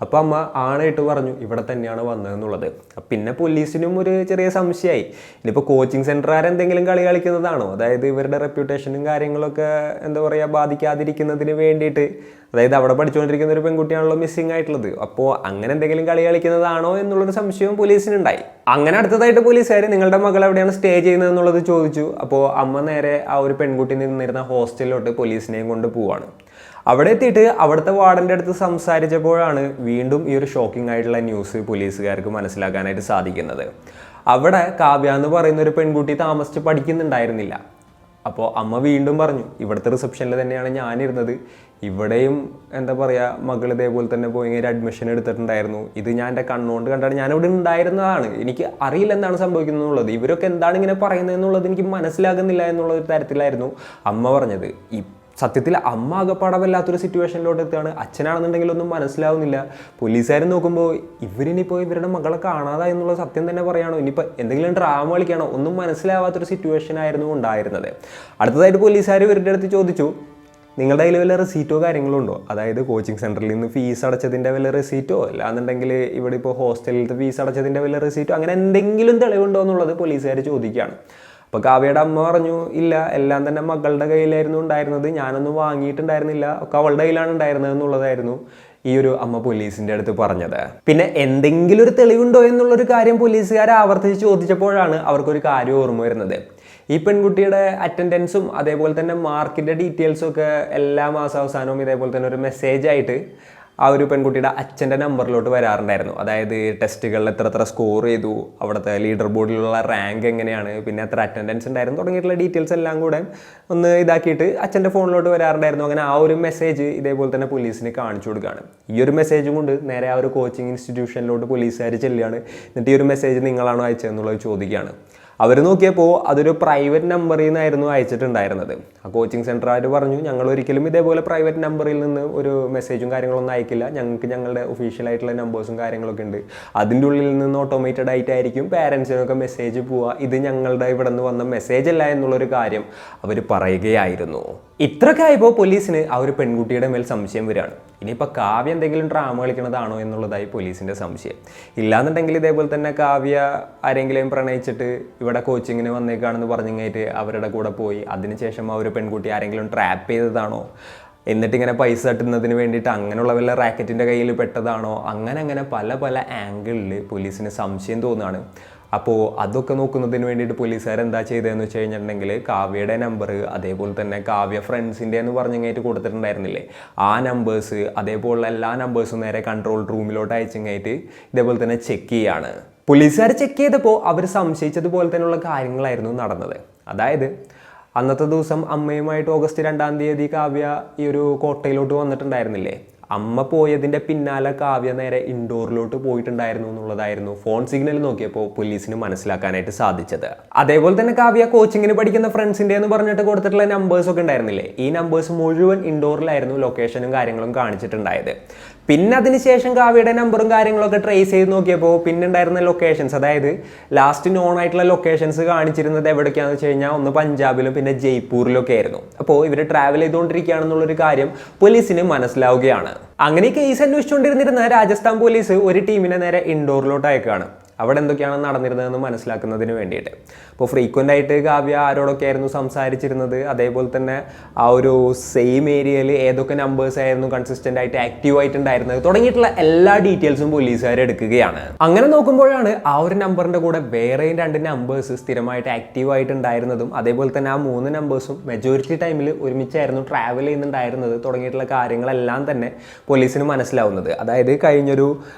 അപ്പോൾ അമ്മ ആണായിട്ട് പറഞ്ഞു ഇവിടെ തന്നെയാണ് വന്നതെന്നുള്ളത്. പിന്നെ പോലീസിനും ഒരു ചെറിയ സംശയമായി, ഇനിയിപ്പോൾ കോച്ചിങ് സെൻറ്ററുകാരെന്തെങ്കിലും കളി കളിക്കുന്നതാണോ, അതായത് ഇവരുടെ റെപ്യൂട്ടേഷനും കാര്യങ്ങളൊക്കെ എന്താ പറയുക ബാധിക്കാതിരിക്കുന്നതിന് വേണ്ടിയിട്ട്, അതായത് അവിടെ പഠിച്ചുകൊണ്ടിരിക്കുന്ന ഒരു പെൺകുട്ടിയാണല്ലോ മിസ്സിംഗ് ആയിട്ടുള്ളത്, അപ്പോൾ അങ്ങനെ എന്തെങ്കിലും കളി കളിക്കുന്നതാണോ എന്നുള്ളൊരു സംശയവും പോലീസിനുണ്ടായി. അങ്ങനെ അടുത്തതായിട്ട് പോലീസുകാർ നിങ്ങളുടെ മകൾ എവിടെയാണ് സ്റ്റേ ചെയ്യുന്നത് എന്നുള്ളത് ചോദിച്ചു. അപ്പോൾ അമ്മ നേരെ ആ ഒരു പെൺകുട്ടി നിന്നിരുന്ന ഹോസ്റ്റലിലോട്ട് പോലീസിനെയും കൊണ്ട് പോവാണ്. അവിടെ എത്തിയിട്ട് അവിടുത്തെ വാർഡൻ്റെ അടുത്ത് സംസാരിച്ചപ്പോഴാണ് വീണ്ടും ഈ ഒരു ഷോക്കിംഗ് ആയിട്ടുള്ള ന്യൂസ് പോലീസുകാർക്ക് മനസ്സിലാക്കാനായിട്ട് സാധിക്കുന്നത്. അവിടെ കാവ്യ എന്ന് പറയുന്ന ഒരു പെൺകുട്ടി താമസിച്ച് പഠിക്കുന്നുണ്ടായിരുന്നില്ല. അപ്പോൾ അമ്മ വീണ്ടും പറഞ്ഞു, ഇവിടുത്തെ റിസപ്ഷനിൽ തന്നെയാണ് ഞാനിരുന്നത്, ഇവിടെയും എന്താ പറയുക മകൾ ഇതേപോലെ തന്നെ പോയി ഒരു അഡ്മിഷൻ എടുത്തിട്ടുണ്ടായിരുന്നു, ഇത് ഞാൻ എൻ്റെ കണ്ണുകൊണ്ട് കണ്ടാണ് ഞാനിവിടെ ഉണ്ടായിരുന്നതാണ്, എനിക്ക് അറിയില്ല എന്താണ് സംഭവിക്കുന്നത് എന്നുള്ളത്, ഇവരൊക്കെ എന്താണ് ഇങ്ങനെ പറയുന്നത് എന്നുള്ളത് എനിക്ക് മനസ്സിലാകുന്നില്ല എന്നുള്ള ഒരു തരത്തിലായിരുന്നു അമ്മ പറഞ്ഞത്. സത്യത്തിൽ അമ്മ അകപ്പാടവല്ലാത്തൊരു സിറ്റുവേഷനിലോട്ട് എത്തുകയാണ്. അച്ഛനാണെന്നുണ്ടെങ്കിൽ ഒന്നും മനസ്സിലാവുന്നില്ല. പോലീസുകാർ നോക്കുമ്പോൾ ഇവരിനിപ്പോൾ ഇവരുടെ മകളെ കാണാതെ എന്നുള്ള സത്യം തന്നെ പറയുകയാണോ, ഇനിയിപ്പോൾ എന്തെങ്കിലും ഡ്രാമ കളിക്കുകയാണോ, ഒന്നും മനസ്സിലാവാത്തൊരു സിറ്റുവേഷൻ ആയിരുന്നു ഉണ്ടായിരുന്നത്. അടുത്തതായിട്ട് പോലീസുകാർ ഇവരുടെ അടുത്ത് ചോദിച്ചു, നിങ്ങളുടെ കയ്യിൽ വല്ല റെസീറ്റോ കാര്യങ്ങളോ ഉണ്ടോ, അതായത് കോച്ചിങ് സെൻറ്ററിൽ നിന്ന് ഫീസ് അടച്ചതിൻ്റെ വല്ല റെസീറ്റോ, അല്ലാന്നുണ്ടെങ്കിൽ ഇവിടെ ഇപ്പോൾ ഹോസ്റ്റലിലത്തെ ഫീസ് അടച്ചതിൻ്റെ വല്ല റെസീറ്റോ, അങ്ങനെ എന്തെങ്കിലും തെളിവുണ്ടോ എന്നുള്ളത് പോലീസുകാർ ചോദിക്കുകയാണ്. അപ്പോൾ കാവ്യയുടെ അമ്മ പറഞ്ഞു, ഇല്ല, എല്ലാം തന്നെ മകളുടെ കയ്യിലായിരുന്നു ഉണ്ടായിരുന്നത്, ഞാനൊന്നും വാങ്ങിയിട്ടുണ്ടായിരുന്നില്ല, ഒക്കെ അവളുടെ കയ്യിലാണ് ഉണ്ടായിരുന്നത് എന്നുള്ളതായിരുന്നു ഈ ഒരു അമ്മ പോലീസിൻ്റെ അടുത്ത് പറഞ്ഞത്. പിന്നെ എന്തെങ്കിലും ഒരു തെളിവുണ്ടോ എന്നുള്ളൊരു കാര്യം പോലീസുകാർ ആവർത്തിച്ച് ചോദിച്ചപ്പോഴാണ് അവർക്കൊരു കാര്യം ഓർമ്മ വരുന്നത്. ഈ പെൺകുട്ടിയുടെ അറ്റൻഡൻസും അതേപോലെ തന്നെ മാർക്കിൻ്റെ ഡീറ്റെയിൽസും ഒക്കെ എല്ലാ മാസാവസാനവും ഇതേപോലെ തന്നെ ഒരു മെസ്സേജായിട്ട് ആ ഒരു പെൺകുട്ടിയുടെ അച്ഛൻ്റെ നമ്പറിലോട്ട് വരാറുണ്ടായിരുന്നു. അതായത് ടെസ്റ്റുകളിൽ എത്ര സ്കോർ ചെയ്തു, അവിടുത്തെ ലീഡർ ബോർഡിലുള്ള റാങ്ക് എങ്ങനെയാണ്, പിന്നെ എത്ര അറ്റൻഡൻസ് ഉണ്ടായിരുന്നു തുടങ്ങിയിട്ടുള്ള ഡീറ്റെയിൽസ് എല്ലാം കൂടെ ഒന്ന് ഇതാക്കിയിട്ട് അച്ഛൻ്റെ ഫോണിലോട്ട് വരാറുണ്ടായിരുന്നു. അങ്ങനെ ആ ഒരു മെസ്സേജ് ഇതേപോലെ തന്നെ പോലീസിന് കാണിച്ചു കൊടുക്കുകയാണ്. ഈ ഒരു മെസ്സേജും കൊണ്ട് നേരെ ആ ഒരു കോച്ചിങ് ഇൻസ്റ്റിറ്റ്യൂഷനിലോട്ട് പോലീസുകാർ ചെല്ലുകയാണ്. എന്നിട്ട് ഈ ഒരു മെസ്സേജ് നിങ്ങളാണോ അയച്ചതെന്നുള്ളത് ചോദിക്കുകയാണ്. അവർ നോക്കിയപ്പോൾ അതൊരു പ്രൈവറ്റ് നമ്പറിൽ നിന്നായിരുന്നു അയച്ചിട്ടുണ്ടായിരുന്നത്. ആ കോച്ചിങ് സെൻറ്ററുകാർ പറഞ്ഞു, ഞങ്ങൾ ഒരിക്കലും ഇതേപോലെ പ്രൈവറ്റ് നമ്പറിൽ നിന്ന് ഒരു മെസ്സേജും കാര്യങ്ങളൊന്നും അയക്കില്ല, ഞങ്ങൾക്ക് ഞങ്ങളുടെ ഒഫീഷ്യലായിട്ടുള്ള നമ്പേഴ്സും കാര്യങ്ങളൊക്കെ ഉണ്ട്, അതിൻ്റെ ഉള്ളിൽ നിന്ന് ഓട്ടോമേറ്റഡ് ആയിട്ടായിരിക്കും പാരൻസിനൊക്കെ മെസ്സേജ് പോവുക, ഇത് ഞങ്ങളുടെ ഇവിടെ നിന്ന് വന്ന മെസ്സേജ് അല്ല എന്നുള്ളൊരു കാര്യം അവർ പറയുകയായിരുന്നു. ഇത്രയൊക്കെ ആയപ്പോൾ പോലീസിന് ആ ഒരു പെൺകുട്ടിയുടെ മേൽ സംശയം വരികയാണ്. ഇനിയിപ്പോൾ കാവ്യ എന്തെങ്കിലും ഡ്രാമ കളിക്കണതാണോ എന്നുള്ളതായി പോലീസിൻ്റെ സംശയം. ഇല്ലാന്നുണ്ടെങ്കിൽ ഇതേപോലെ തന്നെ കാവ്യ ആരെങ്കിലും പ്രണയിച്ചിട്ട് ഇവിടെ കോച്ചിങ്ങിന് വന്നേക്കാണെന്ന് പറഞ്ഞു കഴിഞ്ഞിട്ട് അവരുടെ കൂടെ പോയി അതിനുശേഷം ആ ഒരു പെൺകുട്ടി ആരെങ്കിലും ട്രാപ്പ് ചെയ്തതാണോ, എന്നിട്ടിങ്ങനെ പൈസ തട്ടുന്നതിന് വേണ്ടിയിട്ട് അങ്ങനെയുള്ള വല്ല റാക്കറ്റിൻ്റെ കയ്യിൽ പെട്ടതാണോ, അങ്ങനെ പല ആംഗിളിൽ പോലീസിന് സംശയം തോന്നുകയാണ്. അപ്പോൾ അതൊക്കെ നോക്കുന്നതിന് വേണ്ടിയിട്ട് പോലീസുകാർ എന്താ ചെയ്തതെന്ന് വെച്ച് കഴിഞ്ഞിട്ടുണ്ടെങ്കിൽ കാവ്യയുടെ നമ്പർ അതേപോലെ തന്നെ കാവ്യ ഫ്രണ്ട്സിൻ്റെ എന്ന് പറഞ്ഞു കഴിഞ്ഞിട്ട് കൊടുത്തിട്ടുണ്ടായിരുന്നില്ലേ, ആ നമ്പേഴ്സ് അതേപോലുള്ള എല്ലാ നമ്പേഴ്സും നേരെ കൺട്രോൾ റൂമിലോട്ട് അയച്ചു കഴിഞ്ഞിട്ട് ഇതേപോലെ തന്നെ ചെക്ക് ചെയ്യാണ്. പോലീസുകാർ ചെക്ക് ചെയ്തപ്പോൾ അവർ സംശയിച്ചതുപോലെ തന്നെയുള്ള കാര്യങ്ങളായിരുന്നു നടന്നത്. അതായത് അന്നത്തെ ദിവസം അമ്മയുമായിട്ട് ഓഗസ്റ്റ് 2-ാം തീയതി കാവ്യ ഈ ഒരു കോട്ടയിലോട്ട് വന്നിട്ടുണ്ടായിരുന്നില്ലേ, അമ്മ പോയതിൻ്റെ പിന്നാലെ കാവ്യ നേരെ ഇൻഡോറിലോട്ട് പോയിട്ടുണ്ടായിരുന്നു എന്നുള്ളതായിരുന്നു ഫോൺ സിഗ്നൽ നോക്കിയപ്പോൾ പോലീസിന് മനസ്സിലാക്കാനായിട്ട് സാധിച്ചത്. അതേപോലെ തന്നെ കാവ്യ കോച്ചിങ്ങിന് പഠിക്കുന്ന ഫ്രണ്ട്സിൻ്റെ എന്ന് പറഞ്ഞിട്ട് കൊടുത്തിട്ടുള്ള നമ്പേഴ്സൊക്കെ ഉണ്ടായിരുന്നില്ലേ, ഈ നമ്പേഴ്സ് മുഴുവൻ ഇൻഡോറിലായിരുന്നു ലൊക്കേഷനും കാര്യങ്ങളും കാണിച്ചിട്ടുണ്ടായത്. പിന്നെ അതിനുശേഷം കാവ്യയുടെ നമ്പറും കാര്യങ്ങളൊക്കെ ട്രേസ് ചെയ്ത് നോക്കിയപ്പോൾ പിന്നെ ഉണ്ടായിരുന്ന ലൊക്കേഷൻസ്, അതായത് ലാസ്റ്റ് നോൺ ആയിട്ടുള്ള ലൊക്കേഷൻസ് കാണിച്ചിരുന്നത് എവിടേക്കാണെന്ന് വെച്ച് കഴിഞ്ഞാൽ ഒന്ന് പഞ്ചാബിലും പിന്നെ ജയ്പൂരിലൊക്കെ ആയിരുന്നു. അപ്പോൾ ഇവർ ട്രാവൽ ചെയ്തുകൊണ്ടിരിക്കുകയാണെന്നുള്ളൊരു കാര്യം പോലീസിന് മനസ്സിലാവുകയാണ്. അങ്ങനെ ഈ കേസ് അന്വേഷിച്ചുകൊണ്ടിരുന്നിരുന്ന രാജസ്ഥാൻ പോലീസ് ഒരു ടീമിനെ നേരെ ഇൻഡോറിലോട്ട് അയക്കുകയാണ്. അവിടെ എന്തൊക്കെയാണ് നടന്നിരുന്നതെന്ന് മനസ്സിലാക്കുന്നതിന് വേണ്ടിയിട്ട്. അപ്പോൾ ഫ്രീക്വൻ്റ് ആയിട്ട് കാവ്യ ആരോടൊക്കെ ആയിരുന്നു സംസാരിച്ചിരുന്നത്, അതേപോലെ തന്നെ ആ ഒരു സെയിം ഏരിയയിൽ ഏതൊക്കെ നമ്പേഴ്സ് ആയിരുന്നു കൺസിസ്റ്റൻ്റ് ആയിട്ട് ആക്റ്റീവ് ആയിട്ടുണ്ടായിരുന്നത് തുടങ്ങിയിട്ടുള്ള എല്ലാ ഡീറ്റെയിൽസും പോലീസുകാർ എടുക്കുകയാണ്. അങ്ങനെ നോക്കുമ്പോഴാണ് ആ ഒരു നമ്പറിൻ്റെ കൂടെ വേറെയും 2 നമ്പേഴ്സ് സ്ഥിരമായിട്ട് ആക്റ്റീവ് ആയിട്ടുണ്ടായിരുന്നതും അതേപോലെ തന്നെ ആ 3 നമ്പേഴ്സും മെജോറിറ്റി ടൈമിൽ ഒരുമിച്ചായിരുന്നു ട്രാവൽ ചെയ്യുന്നുണ്ടായിരുന്നത് തുടങ്ങിയിട്ടുള്ള കാര്യങ്ങളെല്ലാം തന്നെ പോലീസിന് മനസ്സിലാവുന്നത്. അതായത് കഴിഞ്ഞൊരു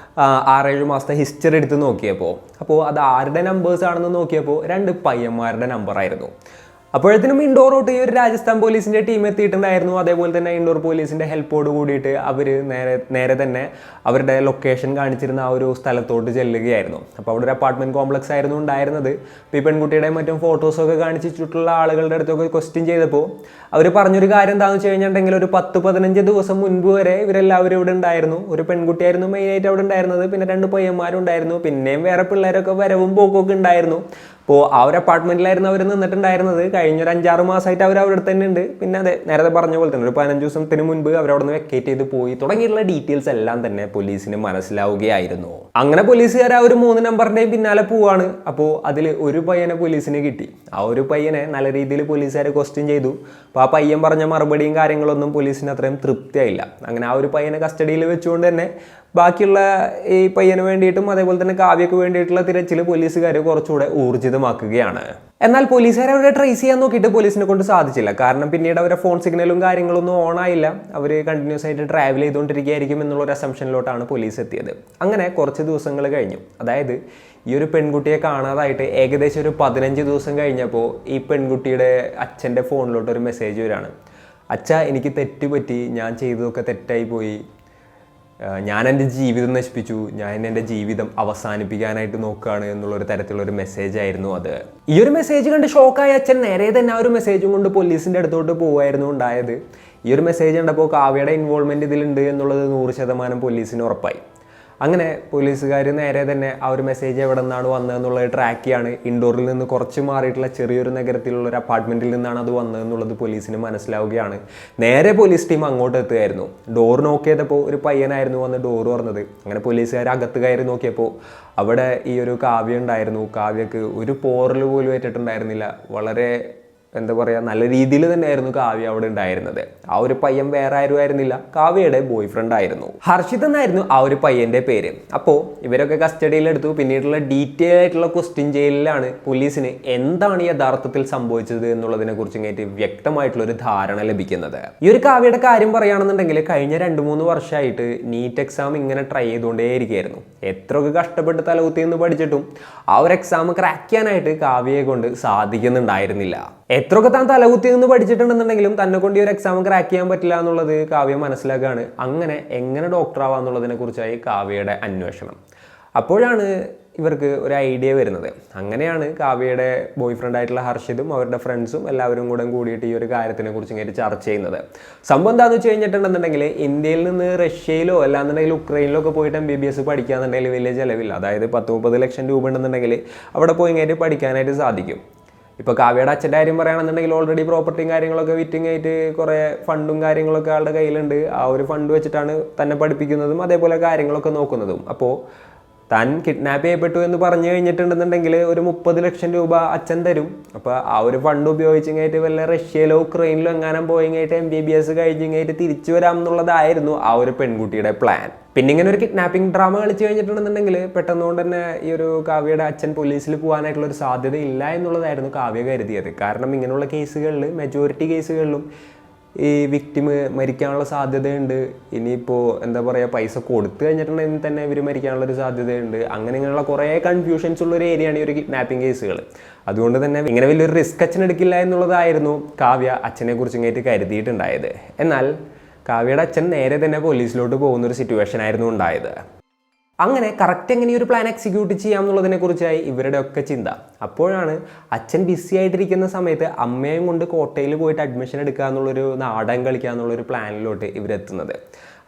6-7 മാസത്തെ ഹിസ്റ്ററി എടുത്ത് നോക്കിയപ്പോൾ അപ്പോൾ അത് ആരുടെ നമ്പേഴ്സ് ആണെന്ന് നോക്കിയപ്പോൾ 2 പയ്യന്മാരുടെ നമ്പറായിരുന്നു. അപ്പോഴത്തേനും ഇൻഡോറോട്ട് ഈ ഒരു രാജസ്ഥാൻ പോലീസിന്റെ ടീം എത്തിയിട്ടുണ്ടായിരുന്നു. അതേപോലെ തന്നെ ഇൻഡോർ പോലീസിന്റെ ഹെൽപ്പോട് കൂടിയിട്ട് അവർ നേരെ തന്നെ അവരുടെ ലൊക്കേഷൻ കാണിച്ചിരുന്ന ആ ഒരു സ്ഥലത്തോട്ട് ചെല്ലുകയായിരുന്നു. അപ്പോൾ അവിടെ ഒരു അപ്പാർട്ട്മെന്റ് കോംപ്ലക്സ് ആയിരുന്നു ഉണ്ടായിരുന്നത്. അപ്പോൾ ഈ പെൺകുട്ടിയുടെ മറ്റും ഫോട്ടോസൊക്കെ കാണിച്ചിട്ടുള്ള ആളുകളുടെ അടുത്തൊക്കെ ക്വസ്റ്റ്യൻ ചെയ്തപ്പോൾ അവർ പറഞ്ഞൊരു കാര്യം എന്താണെന്ന് വെച്ച് കഴിഞ്ഞിട്ടുണ്ടെങ്കിൽ ഒരു 10-15 ദിവസം മുൻപ് വരെ ഇവരെല്ലാവരും ഇവിടെ ഉണ്ടായിരുന്നു. ഒരു പെൺകുട്ടിയായിരുന്നു മെയിനായിട്ട് അവിടെ ഉണ്ടായിരുന്നത്, പിന്നെ 2 പയ്യന്മാരും ഉണ്ടായിരുന്നു, പിന്നെയും വേറെ പിള്ളേരൊക്കെ വരവും പോക്കൊക്കെ ഉണ്ടായിരുന്നു. അപ്പോൾ ആ ഒരു അപ്പാർട്ട്മെന്റിലായിരുന്നു അവർ നിന്നിട്ടുണ്ടായിരുന്നത്. കഴിഞ്ഞൊരു 5-6 മാസമായിട്ട് അവർ അവിടെ തന്നെ ഉണ്ട്. പിന്നെ അതെ നേരത്തെ പറഞ്ഞ പോലെ തന്നെ ഒരു 15 ദിവസത്തിന് മുൻപ് അവരവിടെ നിന്ന് വെക്കേറ്റ് ചെയ്ത് പോയി തുടങ്ങിയിട്ടുള്ള ഡീറ്റെയിൽസ് എല്ലാം തന്നെ പോലീസിന് മനസ്സിലാവുകയായിരുന്നു. അങ്ങനെ പോലീസുകാർ ആ ഒരു 3 നമ്പറിന്റെയും പിന്നാലെ പോവാണ്. അപ്പോൾ അതിൽ ഒരു പയ്യനെ പോലീസിന് കിട്ടി. ആ ഒരു പയ്യനെ നല്ല രീതിയിൽ പോലീസുകാരെ ക്വസ്റ്റ്യൻ ചെയ്തു. അപ്പോൾ ആ പയ്യൻ പറഞ്ഞ മറുപടിയും കാര്യങ്ങളൊന്നും പോലീസിന് അത്രയും തൃപ്തിയായില്ല. അങ്ങനെ ആ ഒരു പയ്യനെ കസ്റ്റഡിയിൽ വെച്ചുകൊണ്ട് തന്നെ ബാക്കിയുള്ള ഈ പയ്യന് വേണ്ടിയിട്ടും അതേപോലെ തന്നെ കാവ്യക്ക് വേണ്ടിയിട്ടുള്ള തിരച്ചിൽ പോലീസുകാർ കുറച്ചുകൂടെ ഊർജിതമാക്കുകയാണ്. എന്നാൽ പോലീസുകാരെ അവരെ ട്രേസ് ചെയ്യാൻ നോക്കിയിട്ട് പോലീസിനെ കൊണ്ട് സാധിച്ചില്ല. കാരണം പിന്നീട് അവരെ ഫോൺ സിഗ്നലും കാര്യങ്ങളൊന്നും ഓൺ ആയില്ല. അവർ കണ്ടിന്യൂസ് ആയിട്ട് ട്രാവൽ ചെയ്തുകൊണ്ടിരിക്കുകയായിരിക്കും എന്നുള്ളൊരു അസംഷനിലോട്ടാണ് പോലീസ് എത്തിയത്. അങ്ങനെ കുറച്ച് ദിവസങ്ങൾ കഴിഞ്ഞു. അതായത് ഈ ഒരു പെൺകുട്ടിയെ കാണാതായിട്ട് ഏകദേശം ഒരു 15 ദിവസം കഴിഞ്ഞപ്പോൾ ഈ പെൺകുട്ടിയുടെ അച്ഛൻ്റെ ഫോണിലോട്ട് ഒരു മെസ്സേജ് വരികയാണ്. അച്ഛാ, എനിക്ക് തെറ്റുപറ്റി, ഞാൻ ചെയ്തതൊക്കെ തെറ്റായി പോയി, ഞാൻ എൻ്റെ ജീവിതം നശിപ്പിച്ചു, ഞാൻ എൻ്റെ ജീവിതം അവസാനിപ്പിക്കാനായിട്ട് നോക്കുകയാണ് എന്നുള്ളൊരു തരത്തിലുള്ളൊരു മെസ്സേജ് ആയിരുന്നു അത്. ഈ ഒരു മെസ്സേജ് കണ്ട് ഷോക്കായ അച്ഛൻ നേരെ തന്നെ ആ ഒരു മെസ്സേജും കൊണ്ട് പോലീസിൻ്റെ അടുത്തോട്ട് പോവുമായിരുന്നു ഉണ്ടായത്. ഈ ഒരു മെസ്സേജ് കണ്ടപ്പോൾ കാവ്യയുടെ ഇൻവോൾവ്മെൻറ്റ് ഇതിലുണ്ട് എന്നുള്ളത് 100% പോലീസിന് ഉറപ്പായി. അങ്ങനെ പോലീസുകാർ നേരെ തന്നെ ആ ഒരു മെസ്സേജ് എവിടെ നിന്നാണ് വന്നതെന്നുള്ളത് ട്രാക്ക് ചെയ്യാണ്. ഇൻഡോറിൽ നിന്ന് കുറച്ച് മാറിയിട്ടുള്ള ചെറിയൊരു നഗരത്തിലുള്ള ഒരു അപ്പാർട്ട്മെൻറ്റിൽ നിന്നാണ് അത് വന്നതെന്നുള്ളത് പോലീസിന് മനസ്സിലാവുകയാണ്. നേരെ പോലീസ് ടീം അങ്ങോട്ട് എത്തുകയായിരുന്നു. ഡോർ നോക്ക് ചെയ്തപ്പോൾ ഒരു പയ്യനായിരുന്നു വന്ന് ഡോർ തുറന്നത്. അങ്ങനെ പോലീസുകാർ അകത്ത് കയറി നോക്കിയപ്പോൾ അവിടെ ഈ ഒരു കാവ്യ ഉണ്ടായിരുന്നു. കാവ്യക്ക് ഒരു പോറൽ പോലും ഏറ്റിട്ടുണ്ടായിരുന്നില്ല. വളരെ എന്താ പറയുക, നല്ല രീതിയിൽ തന്നെയായിരുന്നു കാവ്യ അവിടെ ഉണ്ടായിരുന്നത്. ആ ഒരു പയ്യൻ വേറെ ആരും ആയിരുന്നില്ല, കാവ്യയുടെ ബോയ് ഫ്രണ്ട് ആയിരുന്നു. ഹർഷിത് എന്നായിരുന്നു ആ ഒരു പയ്യന്റെ പേര്. അപ്പോൾ ഇവരൊക്കെ കസ്റ്റഡിയിലെടുത്തു. പിന്നീടുള്ള ഡീറ്റെയിൽ ആയിട്ടുള്ള ക്വസ്റ്റ്യൻ ചെയ്യലിലാണ് പോലീസിന് എന്താണ് യഥാർത്ഥത്തിൽ സംഭവിച്ചത് എന്നുള്ളതിനെ കുറിച്ച് ഇങ്ങോട്ട് വ്യക്തമായിട്ടുള്ള ഒരു ധാരണ ലഭിക്കുന്നത്. ഈ ഒരു കാവ്യയുടെ കാര്യം പറയുകയാണെന്നുണ്ടെങ്കിൽ കഴിഞ്ഞ 2-3 വർഷമായിട്ട് നീറ്റ് എക്സാം ഇങ്ങനെ ട്രൈ ചെയ്തുകൊണ്ടേയിരിക്കുകയായിരുന്നു. എത്രയൊക്കെ കഷ്ടപ്പെട്ട് തലകുത്തി നിന്ന് പഠിച്ചിട്ടും ആ ഒരു എക്സാം ക്രാക്ക് ചെയ്യാനായിട്ട് കാവ്യയെ കൊണ്ട് സാധിക്കുന്നുണ്ടായിരുന്നില്ല. എത്രയൊക്കെ താൻ തലകുത്തി നിന്ന് പഠിച്ചിട്ടുണ്ടെന്നുണ്ടെങ്കിലും തന്നെ കൊണ്ട് ഈ ഒരു എക്സാം ക്രാക്ക് ചെയ്യാൻ പറ്റില്ല എന്നുള്ളത് കാവ്യ മനസ്സിലാക്കുകയാണ്. അങ്ങനെ എങ്ങനെ ഡോക്ടർ ആവാന്നുള്ളതിനെ കുറിച്ചായി കാവ്യയുടെ അന്വേഷണം. അപ്പോഴാണ് ഇവർക്ക് ഒരു ഐഡിയ വരുന്നത്. അങ്ങനെയാണ് കാവ്യയുടെ ബോയ് ഫ്രണ്ട് ആയിട്ടുള്ള ഹർഷിതും അവരുടെ ഫ്രണ്ട്സും എല്ലാവരും കൂടിയിട്ട് ഈ ഒരു കാര്യത്തിനെ കുറിച്ച് ഇങ്ങനെ ചർച്ച ചെയ്യുന്നത്. സംഭവം എന്താണെന്ന് വെച്ച് കഴിഞ്ഞിട്ടുണ്ടെന്നുണ്ടെങ്കിൽ ഇന്ത്യയിൽ നിന്ന് റഷ്യയിലോ അല്ലാന്നുണ്ടെങ്കിൽ ഉക്രൈനിലോ ഒക്കെ പോയിട്ട് MBBS പഠിക്കാന്നുണ്ടെങ്കിൽ വലിയ ചിലവില്ല. അതായത് 10-30 ലക്ഷം രൂപ ഉണ്ടെന്നുണ്ടെങ്കിൽ അവിടെ പോയി ഇങ്ങനെ പഠിക്കാനായിട്ട് സാധിക്കും. ഇപ്പോൾ കാവ്യയുടെ അച്ഛൻ്റെ കാര്യം പറയുകയാണെന്നുണ്ടെങ്കിൽ ഓൾറെഡി പ്രോപ്പർട്ടിയും കാര്യങ്ങളൊക്കെ വിറ്റിംഗ് ആയിട്ട് കുറേ ഫണ്ടും കാര്യങ്ങളൊക്കെ ആളുടെ കയ്യിലുണ്ട്. ആ ഒരു ഫണ്ട് വെച്ചിട്ടാണ് തന്നെ പഠിപ്പിക്കുന്നതും അതേപോലെ കാര്യങ്ങളൊക്കെ നോക്കുന്നതും. അപ്പോൾ താൻ കിഡ്നാപ്പ് ചെയ്യപ്പെട്ടു എന്ന് പറഞ്ഞു കഴിഞ്ഞിട്ടുണ്ടെന്നുണ്ടെങ്കിൽ ഒരു 30 ലക്ഷം രൂപ അച്ഛൻ തരും. അപ്പോൾ ആ ഒരു ഫണ്ട് ഉപയോഗിച്ചിങ്ങായിട്ട് വല്ല റഷ്യയിലോ ഉക്രൈനിലോ എങ്ങാനും പോയിങ്ങായിട്ട് MBBS കഴിഞ്ഞിങ്ങായിട്ട് തിരിച്ചു വരാം എന്നുള്ളതായിരുന്നു ആ ഒരു പെൺകുട്ടിയുടെ പ്ലാൻ. പിന്നെ ഇങ്ങനെ ഒരു കിഡ്നാപ്പിംഗ് ഡ്രാമ കളിച്ച് കഴിഞ്ഞിട്ടുണ്ടെന്നുണ്ടെങ്കിൽ പെട്ടെന്നുകൊണ്ട് തന്നെ ഈ ഒരു കാവ്യയുടെ അച്ഛൻ പോലീസിൽ പോകാനായിട്ടുള്ള ഒരു സാധ്യത ഇല്ല എന്നുള്ളതായിരുന്നു കാവ്യ കരുതിയത്. കാരണം ഇങ്ങനെയുള്ള കേസുകളിൽ മെജോറിറ്റി കേസുകളിലും ഈ വിക്ടിമ് മരിക്കാനുള്ള സാധ്യതയുണ്ട്. ഇനിയിപ്പോൾ എന്താ പറയുക, പൈസ കൊടുത്തു കഴിഞ്ഞിട്ടുണ്ടെങ്കിൽ തന്നെ ഇവർ മരിക്കാനുള്ളൊരു സാധ്യതയുണ്ട്. ഇങ്ങനെയുള്ള കുറേ കൺഫ്യൂഷൻസ് ഉള്ളൊരു ഏരിയയാണ് ഈ ഒരു കിഡ്നാപ്പിംഗ് കേസുകൾ. അതുകൊണ്ട് തന്നെ ഇങ്ങനെ വലിയൊരു റിസ്ക് അച്ഛൻ എടുക്കില്ല എന്നുള്ളതായിരുന്നു കാവ്യ അച്ഛനെ കുറിച്ച് ഇങ്ങോട്ട് കരുതിയിട്ടുണ്ടായത്. എന്നാൽ കാവ്യയുടെ അച്ഛൻ നേരെ തന്നെ പോലീസിലോട്ട് പോകുന്നൊരു സിറ്റുവേഷൻ ആയിരുന്നു ഉണ്ടായത്. അങ്ങനെ കറക്റ്റ് എങ്ങനെ ഒരു പ്ലാൻ എക്സിക്യൂട്ട് ചെയ്യാം എന്നുള്ളതിനെ കുറിച്ചായി ഇവരുടെ ഒക്കെ ചിന്ത. അപ്പോഴാണ് അച്ഛൻ ബിസി ആയിട്ടിരിക്കുന്ന സമയത്ത് അമ്മയും കൊണ്ട് കോട്ടയിൽ പോയിട്ട് അഡ്മിഷൻ എടുക്കുക എന്നുള്ളൊരു നാടകം കളിക്കുക എന്നുള്ളൊരു പ്ലാനിലോട്ട് ഇവരെത്തുന്നത്.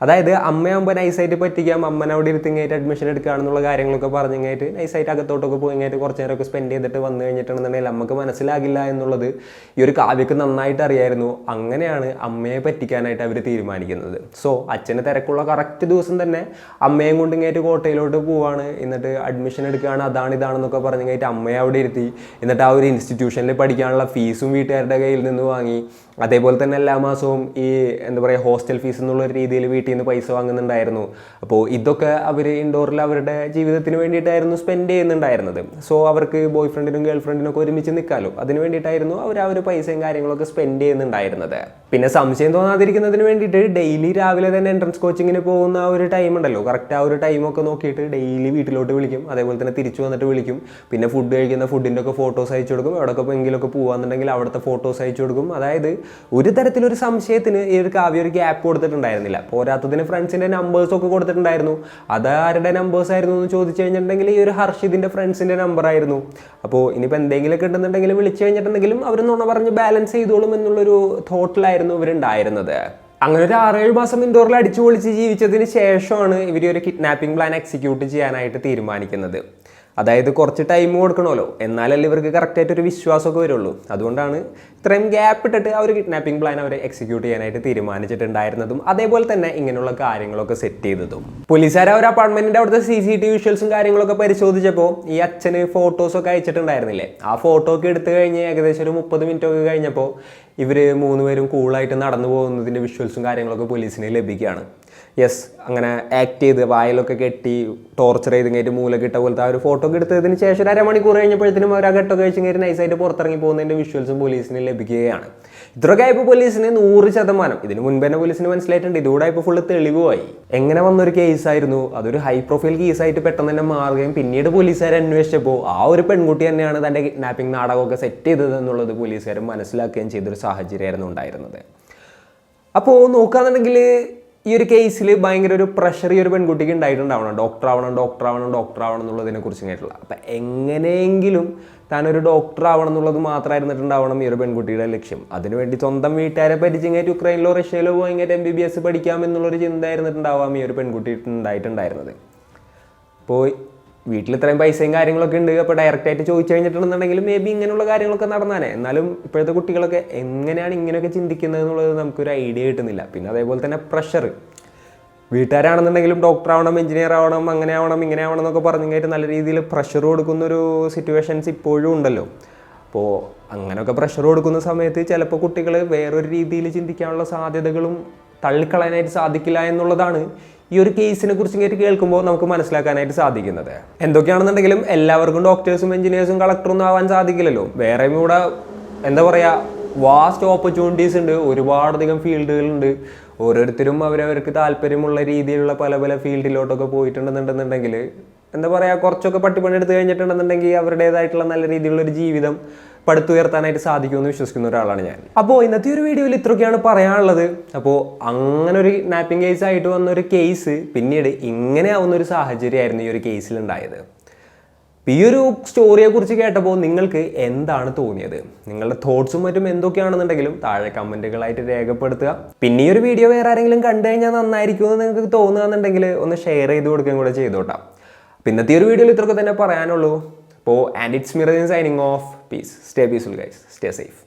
അതായത് അമ്മയാകുമ്പോൾ നൈസായിട്ട് പറ്റിക്കാം, അമ്മനെ അവിടെ ഇരുത്തിങ്ങായിട്ട് അഡ്മിഷൻ എടുക്കുകയാണെന്നുള്ള കാര്യങ്ങളൊക്കെ പറഞ്ഞിങ്ങായിട്ട് നൈസായിട്ട് അകത്തോട്ടൊക്കെ പോയിങ്ങായിട്ട് കുറച്ച് നേരമൊക്കെ സ്പെൻഡ് ചെയ്തിട്ട് വന്നു കഴിഞ്ഞിട്ടുണ്ടെന്നുണ്ടെങ്കിൽ നമുക്ക് മനസ്സിലാകില്ല എന്നുള്ളത് ഈ ഒരു കാവ്യക്ക് നന്നായിട്ട് അറിയായിരുന്നു. അങ്ങനെയാണ് അമ്മയെ പറ്റിക്കാനായിട്ട് അവർ തീരുമാനിക്കുന്നത്. സോ അച്ഛന് തിരക്കുള്ള കറക്റ്റ് ദിവസം തന്നെ അമ്മയും കൊണ്ട് ഇങ്ങായിട്ട് കോട്ടയിലോട്ട് പോവാണ്. എന്നിട്ട് അഡ്മിഷൻ എടുക്കുകയാണ്, അതാണ് ഇതാണെന്നൊക്കെ പറഞ്ഞിങ്ങായിട്ട് അമ്മയെ അവിടെ ഇരുത്തി. എന്നിട്ട് ആ ഒരു ഇൻസ്റ്റിറ്റ്യൂഷനിൽ പഠിക്കാനുള്ള ഫീസും വീട്ടുകാരുടെ കയ്യിൽ നിന്ന് വാങ്ങി. അതേപോലെ തന്നെ എല്ലാ മാസവും ഈ എന്താ പറയുക ഹോസ്റ്റൽ ഫീസ് എന്നുള്ള രീതിയിൽ വീട്ടിൽ നിന്ന് പൈസ വാങ്ങുന്നുണ്ടായിരുന്നു. അപ്പോൾ ഇതൊക്കെ അവർ ഇൻഡോറിൽ അവരുടെ ജീവിതത്തിന് വേണ്ടിയിട്ടായിരുന്നു സ്പെൻഡ് ചെയ്യുന്നുണ്ടായിരുന്നത്. സോ അവർക്ക് ബോയ് ഫ്രണ്ടിനും ഗേൾ ഫ്രണ്ടിനും ഒക്കെ ഒരുമിച്ച് നിൽക്കാമല്ലോ, അതിന് വേണ്ടിയിട്ടായിരുന്നു അവർ ആ ഒരു പൈസയും കാര്യങ്ങളൊക്കെ സ്പെൻഡ് ചെയ്യുന്നുണ്ടായിരുന്നത്. പിന്നെ സംശയം തോന്നാതിരിക്കുന്നതിന് വേണ്ടിയിട്ട് ഡെയിലി രാവിലെ തന്നെ എൻട്രൻസ് കോച്ചിങ്ങിന് പോകുന്ന ആ ഒരു ടൈം ഉണ്ടല്ലോ, കറക്റ്റ് ആ ഒരു ടൈമൊക്കെ നോക്കിയിട്ട് ഡെയിലി വീട്ടിലോട്ട് വിളിക്കും. അതേപോലെ തന്നെ തിരിച്ചു വന്നിട്ട് വിളിക്കും. പിന്നെ ഫുഡ് കഴിക്കുന്ന ഫുഡിൻ്റെ ഒക്കെ ഫോട്ടോസ് അയച്ചു കൊടുക്കും. എവിടെയൊക്കെ എങ്കിലുമൊക്കെ പോകുകയാണെന്നുണ്ടെങ്കിൽ അവിടുത്തെ ഫോട്ടോസ് അയച്ചു കൊടുക്കും. അതായത് ഒരു തരത്തിലൊരു സംശയത്തിന് ഈ ഒരു കാവ്യ ഒരു ഗ്യാപ്പ് കൊടുത്തിട്ടുണ്ടായിരുന്നില്ല. പോരാത്തതിന് ഫ്രണ്ട്സിൻ്റെ നമ്പേഴ്സൊക്കെ കൊടുത്തിട്ടുണ്ടായിരുന്നു. അതാരുടെ നമ്പേഴ്സ് ആയിരുന്നു എന്ന് ചോദിച്ചു കഴിഞ്ഞിട്ടുണ്ടെങ്കിൽ ഈ ഒരു ഹർഷിതിൻ്റെ ഫ്രണ്ട്സിൻ്റെ നമ്പർ ആയിരുന്നു. അപ്പോൾ ഇനിയിപ്പോൾ എന്തെങ്കിലുമൊക്കെ ഉണ്ടെന്നുണ്ടെങ്കിൽ വിളിച്ചു കഴിഞ്ഞിട്ടുണ്ടെങ്കിലും അവർ നുണ പറഞ്ഞ് ബാലൻസ് ചെയ്തോളും എന്നുള്ളൊരു തോട്ടിലായിരുന്നു ഇവരുണ്ടായിരുന്നത്. അങ്ങനെ ഒരു 6-7 മാസം ഇൻഡോറിൽ അടിച്ചു പൊളിച്ച് ജീവിച്ചതിന് ശേഷമാണ് ഇവർ ഒരു കിഡ്നാപ്പിംഗ് പ്ലാൻ എക്സിക്യൂട്ട് ചെയ്യാനായിട്ട് തീരുമാനിക്കുന്നത്. അതായത് കുറച്ച് ടൈം കൊടുക്കണമല്ലോ, എന്നാലല്ലേ ഇവർക്ക് കറക്റ്റായിട്ടൊരു വിശ്വാസമൊക്കെ വരുള്ളൂ. അതുകൊണ്ടാണ് ഇത്രയും ഗ്യാപ്പ് ഇട്ടിട്ട് ആ ഒരു കിഡ്നാപ്പിംഗ് പ്ലാൻ അവർ എക്സിക്യൂട്ട് ചെയ്യാനായിട്ട് തീരുമാനിച്ചിട്ടുണ്ടായിരുന്നതും അതേപോലെ തന്നെ ഇങ്ങനെയുള്ള കാര്യങ്ങളൊക്കെ സെറ്റ് ചെയ്തതും. പോലീസുകാർ ആ ഒരു അപ്പാർട്ട്മെന്റിന്റെ അവിടുത്തെ CCTV വിഷ്വൽസും കാര്യങ്ങളൊക്കെ പരിശോധിച്ചപ്പോൾ ഈ അച്ഛന് ഫോട്ടോസൊക്കെ അയച്ചിട്ടുണ്ടായിരുന്നില്ലേ, ആ ഫോട്ടോ ഒക്കെ എടുത്തു കഴിഞ്ഞ് ഏകദേശം ഒരു 30 മിനിറ്റ് ഒക്കെ കഴിഞ്ഞപ്പോൾ ഇവർ 3 പേരും കൂളായിട്ട് നടന്നു പോകുന്നതിൻ്റെ വിഷ്വൽസും കാര്യങ്ങളൊക്കെ പോലീസിന് ലഭിക്കുകയാണ്. യെസ്, അങ്ങനെ ആക്ട് ചെയ്ത് വായിലൊക്കെ കെട്ടി ടോർച്ചർ ചെയ്ത് കഴിഞ്ഞിട്ട് മൂലക്കിട്ട പോലത്തെ ആ ഒരു ഫോട്ടോ ഒക്കെ എടുത്തതിന് ശേഷം 1/2 മണിക്കൂർ കഴിഞ്ഞപ്പോഴത്തേനും അവർ ആ ഘട്ടമൊക്കെ കഴിച്ച് കഴിഞ്ഞിട്ട് നൈസായിട്ട് പുറത്തിറങ്ങി പോകുന്നതിൻ്റെ വിഷ്വൽസും പോലീസിന് ലഭിക്കുകയാണ്. ഇത്രയൊക്കെ ആയപ്പോൾ പോലീസിന് 100% ഇതിന് മുൻപ് തന്നെ പോലീസിന് മനസ്സിലായിട്ടുണ്ട്, ഇതുകൂടെ ഇപ്പോൾ ഫുള്ള് തെളിവുമായി. എങ്ങനെ വന്നൊരു കേസായിരുന്നു, അതൊരു ഹൈ പ്രൊഫൈൽ കേസായിട്ട് പെട്ടെന്ന് തന്നെ മാറുകയും പിന്നീട് പോലീസുകാർ അന്വേഷിച്ചപ്പോൾ ആ ഒരു പെൺകുട്ടി തന്നെയാണ് തൻ്റെ കിഡ്നാപ്പിംഗ് നാടകമൊക്കെ സെറ്റ് ചെയ്തത് എന്നുള്ളത് പോലീസുകാർ മനസ്സിലാക്കുകയും ചെയ്തൊരു സാഹചര്യമായിരുന്നു ഉണ്ടായിരുന്നത്. അപ്പോൾ നോക്കുകയാണെന്നുണ്ടെങ്കിൽ ഈ ഒരു കേസിൽ ഭയങ്കര ഒരു പ്രഷർ ഈ ഒരു പെൺകുട്ടിക്ക് ഉണ്ടായിട്ടുണ്ടാവണം. ഡോക്ടർ ആവണം എന്നുള്ളതിനെ കുറിച്ച് കേട്ടുള്ള. അപ്പം എങ്ങനെയെങ്കിലും താനൊരു ഡോക്ടർ ആവണം എന്നുള്ളത് മാത്രമായിരുന്നിട്ടുണ്ടാവണം ഈ ഒരു പെൺകുട്ടിയുടെ ലക്ഷ്യം. അതിനുവേണ്ടി സ്വന്തം വീട്ടുകാരെ പരിചയമായിട്ട് യുക്രൈനിലോ റഷ്യയിലോ പോയി MBBS പഠിക്കാം എന്നുള്ളൊരു ചിന്ത ആയിരുന്നിട്ടുണ്ടാവാം ഈ ഒരു പെൺകുട്ടി ഉണ്ടായിട്ടുണ്ടായിരുന്നത്. അപ്പോൾ വീട്ടിൽ ഇത്രയും പൈസയും കാര്യങ്ങളൊക്കെ ഉണ്ട്, അപ്പോൾ ഡയറക്റ്റായിട്ട് ചോദിച്ചു കഴിഞ്ഞിട്ടുണ്ടെന്നുണ്ടെങ്കിൽ മേ ബി ഇങ്ങനെയുള്ള കാര്യങ്ങളൊക്കെ നടന്നാനേ. എന്നാലും ഇപ്പോഴത്തെ കുട്ടികളൊക്കെ എങ്ങനെയാണ് ഇങ്ങനെയൊക്കെ ചിന്തിക്കുന്നത് എന്നുള്ളത് നമുക്കൊരു ഐഡിയ കിട്ടുന്നില്ല. പിന്നെ അതേപോലെ തന്നെ പ്രഷർ, വീട്ടുകാരാണെന്നുണ്ടെങ്കിലും ഡോക്ടർ ആവണം, എഞ്ചിനീയർ ആവണം, അങ്ങനെ ആവണം ഇങ്ങനെ ആവണം എന്നൊക്കെ പറഞ്ഞു കഴിഞ്ഞിട്ട് നല്ല രീതിയിൽ പ്രഷർ കൊടുക്കുന്നൊരു സിറ്റുവേഷൻസ് ഇപ്പോഴും ഉണ്ടല്ലോ. അപ്പോൾ അങ്ങനെയൊക്കെ പ്രഷർ കൊടുക്കുന്ന സമയത്ത് ചിലപ്പോൾ കുട്ടികൾ വേറൊരു രീതിയിൽ ചിന്തിക്കാനുള്ള സാധ്യതകളും തള്ളിക്കളയാനായിട്ട് സാധിക്കില്ല എന്നുള്ളതാണ് ഈ ഒരു കേസിനെ കുറിച്ച് കേൾക്കുമ്പോൾ നമുക്ക് മനസ്സിലാക്കാനായിട്ട് സാധിക്കുന്നത്. എന്തൊക്കെയാണെന്നുണ്ടെങ്കിലും എല്ലാവർക്കും ഡോക്ടേഴ്സും എഞ്ചിനീയേഴ്സും കളക്ടറൊന്നും ആവാൻ സാധിക്കില്ലല്ലോ. വേറെയും ഇവിടെ എന്താ പറയുക, വാസ്റ്റ് ഓപ്പർച്യൂണിറ്റീസ് ഉണ്ട്, ഒരുപാടധികം ഫീൽഡുകളുണ്ട്. ഓരോരുത്തരും അവരവർക്ക് താല്പര്യമുള്ള രീതിയിലുള്ള പല പല ഫീൽഡിലോട്ടൊക്കെ പോയിട്ടുണ്ടെന്നുണ്ടെന്നുണ്ടെങ്കിൽ എന്താ പറയുക, കുറച്ചൊക്കെ പട്ടിപ്പണി എടുത്ത് കഴിഞ്ഞിട്ടുണ്ടെന്നുണ്ടെങ്കിൽ അവരുടേതായിട്ടുള്ള നല്ല രീതിയിലുള്ള ഒരു ജീവിതം പടുത്തുയർത്താനായിട്ട് സാധിക്കുമെന്ന് വിശ്വസിക്കുന്ന ഒരാളാണ് ഞാൻ. അപ്പോൾ ഇന്നത്തെ ഒരു വീഡിയോയിൽ ഇത്രയൊക്കെയാണ് പറയാനുള്ളത്. അപ്പോൾ അങ്ങനെ ഒരു കിഡ്നാപ്പിംഗ് കേസായിട്ട് വന്നൊരു കേസ് പിന്നീട് ഇങ്ങനെ ആവുന്ന ഒരു സാഹചര്യമായിരുന്നു ഈ ഒരു കേസിലുണ്ടായത്. ഈ ഒരു സ്റ്റോറിയെ കുറിച്ച് കേട്ടപ്പോൾ നിങ്ങൾക്ക് എന്താണ് തോന്നിയത്? നിങ്ങളുടെ തോട്ട്സും മറ്റും എന്തൊക്കെയാണെന്നുണ്ടെങ്കിലും താഴെ കമൻറ്റുകളായിട്ട് രേഖപ്പെടുത്തുക. പിന്നെ ഈ ഒരു വീഡിയോ വേറെ ആരെങ്കിലും കണ്ടു കഴിഞ്ഞാൽ നന്നായിരിക്കുമെന്ന് നിങ്ങൾക്ക് തോന്നുകയാണെന്നുണ്ടെങ്കിൽ ഒന്ന് ഷെയർ ചെയ്ത് കൊടുക്കുകയും കൂടെ ചെയ്തോട്ടാം. ഇന്നത്തെ ഒരു വീഡിയോയിൽ ഇത്രയൊക്കെ തന്നെ പറയാനുള്ളൂ. അപ്പോൾ and it's me Rejeen signing off. Peace. Stay peaceful guys. Stay safe.